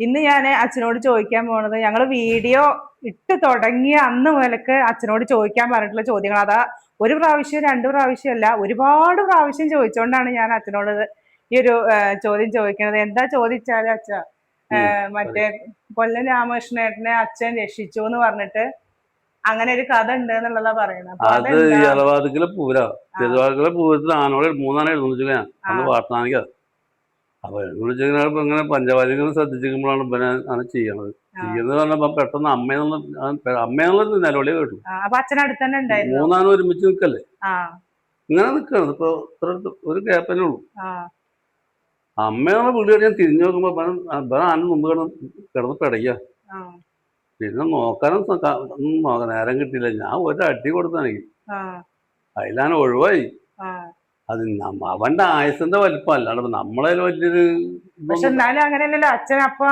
ഇന്ന് ഞാൻ അച്ഛനോട് ചോദിക്കാൻ പോണത് ഞങ്ങൾ വീഡിയോ ഇട്ട് തുടങ്ങിയ അന്ന് മുതൽക്ക് അച്ഛനോട് ചോദിക്കാൻ പറഞ്ഞിട്ടുള്ള ചോദ്യങ്ങൾ അതാ ഒരു പ്രാവശ്യം രണ്ടു പ്രാവശ്യമല്ല ഒരുപാട് പ്രാവശ്യം ചോദിച്ചുകൊണ്ടാണ് ഞാൻ അച്ഛനോട് ഈ ഒരു ചോദ്യം ചോദിക്കുന്നത്. എന്താ ചോദിച്ചാല് അച്ഛ മറ്റേ കൊല്ലം രാമകൃഷ്ണേട്ടനെ അച്ഛൻ രക്ഷിച്ചു എന്ന് പറഞ്ഞിട്ട് അങ്ങനെ ഒരു കഥ ഉണ്ട് എന്നുള്ളതാ പറയുന്നത്. അപ്പൊ അത് ഇളവാതിക്കലെ പൂര ചെറുവാതിക്കലെ പൂരത്തിൽ ആനോട് മൂന്നാനെ എഴുന്നള്ളിച്ചു ഞാൻ അന്ന് പാട്ടാനിക്ക. അപ്പൊ എഴുന്നള്ളിച്ചിപ്പോ ഇങ്ങനെ പഞ്ചവാദികൾ ശ്രദ്ധിച്ചിരിക്കുമ്പോഴാണ് ഇവനെ അങ്ങനെ ചെയ്യണത്. ചെയ്യുന്നത് പറഞ്ഞപ്പോ പെട്ടെന്ന് അമ്മയെന്നുള്ളത് നിലവിളി കേട്ടു. അച്ഛനടുത്ത് തന്നെ ഉണ്ടായിരുന്നു. മൂന്നാനും ഒരുമിച്ച് നിൽക്കല്ലേ, ഇങ്ങനെ നിൽക്കണം. ഇപ്പൊ ഇത്ര ഒരു ഗ്യാപ്പല്ലേ ഉള്ളൂ. അമ്മയെന്നുള്ള വിളി ഞാൻ തിരിഞ്ഞു നോക്കുമ്പോ ഇവൻ ആന മുമ്പ് കിടന്ന് പിടയ്ക്ക. പിന്നെ നോക്കാനും നേരം കിട്ടിയില്ല. ഞാൻ ഒരടി കൊടുത്താണെങ്കിൽ അതിലാണ് ഒഴിവായി. അത് അവന്റെ ആയുസിന്റെ വലിപ്പം അല്ലാണ്ട് നമ്മളതിൽ വലിയൊരു. പക്ഷെ എന്നാലും അങ്ങനെയല്ലല്ലോ അച്ഛൻ. അപ്പൊ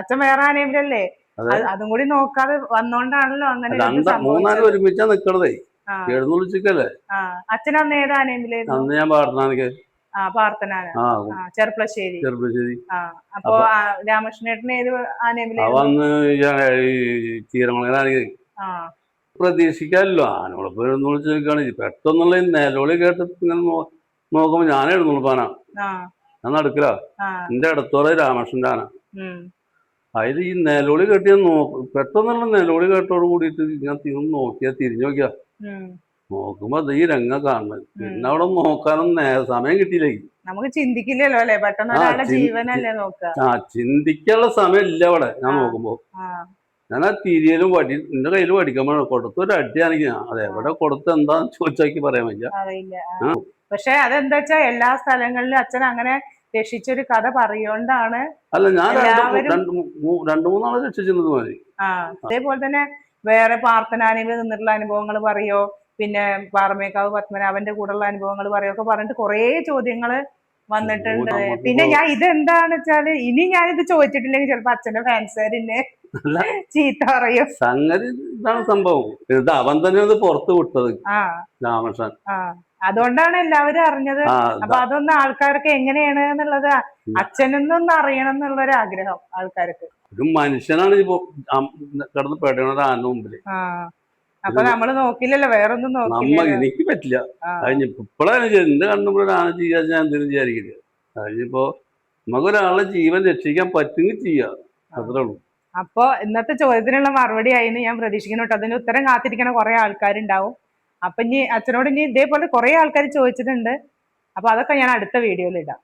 അച്ഛൻ വേറെ ആനയില്ലല്ലേ, അതും കൂടി നോക്കാതെ വന്നോണ്ടാണല്ലോ അങ്ങനെ. മൂന്നാലും ഒരുമിച്ചാ നിക്കണതേ, എഴുന്നള്ളിച്ചിക്കല്ലേ. അച്ഛൻ അന്ന് ഏത് ആനയിലായിരുന്നു? അന്ന് ഞാൻ പാടനാനിക്ക്. ചെർപ്പളശ്ശേരി. അപ്പൊ രാമകൃഷ്ണേട്ടൻ ഏത് ആനയിലായിരുന്നു? അവന്ന് ചീരമംഗലാനിക്ക്. പ്രതീക്ഷിക്കാമല്ലോ, ആനോളിപ്പോ എഴുന്നള്ളിച്ച് നിൽക്കുകയാണ്. പെട്ടെന്നുള്ള നിലവിളി കേട്ട് ഇങ്ങനെ നോക്കുമ്പോ ഞാൻ എഴുന്നള്ളിപ്പാനാ. ഞാൻ നടക്കില്ല. എന്റെ അടുത്തോടെ രാമകൃഷ്ണന്റെ ആന. അതിൽ ഈ നിലവിളി കെട്ടിയാൽ പെട്ടെന്നുള്ള നിലവിളി കേട്ടോട് കൂടിയിട്ട് ഞാൻ തിരിഞ്ഞു നോക്കിയാ നോക്കുമ്പോ ഈ രംഗം കാണുന്നത്. പിന്നെ അവിടെ നോക്കാനൊന്നും സമയം കിട്ടിയില്ലേ. നമുക്ക് ചിന്തിക്കില്ലല്ലോ അല്ലെ, പെട്ടെന്ന് ജീവനല്ലേ നോക്കുക. ചിന്തിക്കാനുള്ള സമയം ഇല്ല അവിടെ. ഞാൻ നോക്കുമ്പോ ഞാൻ ആ തിരിയലും വടി എന്റെ കയ്യിൽ വടിക്കാൻ കൊടുത്തൊരു അടിയാണെങ്കിൽ അത് എവിടെ കൊടുത്ത് എന്താന്ന് ചോദിച്ചാക്കി പറയാൻ പറ്റില്ല. പക്ഷെ അതെന്താ വെച്ചാ എല്ലാ സ്ഥലങ്ങളിലും അച്ഛൻ അങ്ങനെ രക്ഷിച്ചൊരു കഥ പറയുകൊണ്ടാണ്. അല്ല, ഞാൻ രണ്ടു മൂന്നാളെ രക്ഷിച്ചിരുന്നത് മതി. അതേപോലെ തന്നെ വേറെ പ്രാർത്ഥനാനിൽ നിന്നിട്ടുള്ള അനുഭവങ്ങൾ പറയോ, പിന്നെ പാറമേക്കാവ് പത്മനാഭന്റെ കൂടെയുള്ള അനുഭവങ്ങൾ പറയൊക്കെ പറഞ്ഞിട്ട് കുറെ ചോദ്യങ്ങള് വന്നിട്ടുണ്ട്. പിന്നെ ഞാൻ ഇതെന്താന്ന് വെച്ചാല് ഇനി ഞാനിത് ചോദിച്ചിട്ടില്ലെങ്കിൽ ചിലപ്പോ അച്ഛന്റെ ഫാൻസുകാരിന്നെ ചീത്ത പറയും. സംഗതി ഇതാണ് സംഭവം. ഇത് അവൻ തന്നെ പുറത്ത് വിട്ടത് രാമകൃഷ്ണൻ. അതുകൊണ്ടാണ് എല്ലാവരും അറിഞ്ഞത്. അപ്പൊ അതൊന്ന് ആൾക്കാർക്ക് എങ്ങനെയാണ് എന്നുള്ളത് അച്ഛനൊന്നും അറിയണം എന്നുള്ളൊരു ആഗ്രഹം ആൾക്കാർക്ക്. ഒരു മനുഷ്യനാണ് ഇപ്പൊ കിടന്ന് പെടണത് ആന മുമ്പില്. അപ്പൊ നമ്മള് നോക്കില്ലല്ലോ, വേറൊന്നും നോക്കില്ല. എനിക്ക് പറ്റില്ല. കഴിഞ്ഞ ഇപ്പോഴാണ് എന്റെ കണ്ണുമ്പോൾ ആന ചെയ്യാൻ ഞാൻ എന്തെങ്കിലും വിചാരിക്കില്ല. കഴിഞ്ഞിപ്പോ നമുക്കൊരാളുടെ ജീവൻ രക്ഷിക്കാൻ പറ്റുമെങ്കിൽ ചെയ്യാം, അത്രേ ഉള്ളൂ. അപ്പൊ ഇന്നത്തെ ചോദ്യത്തിനുള്ള മറുപടി ആയിരുന്നു ഞാൻ പ്രതീക്ഷിക്കുന്നു കേട്ടോ. അതിന് ഉത്തരം കാത്തിരിക്കണ കുറെ ആൾക്കാരുണ്ടാവും. അപ്പൊ ഇനി അച്ഛനോട് ഇനി ഇതേപോലെ കുറെ ആൾക്കാർ ചോദിച്ചിട്ടുണ്ട്. അപ്പൊ അതൊക്കെ ഞാൻ അടുത്ത വീഡിയോയിൽ ഇടാം.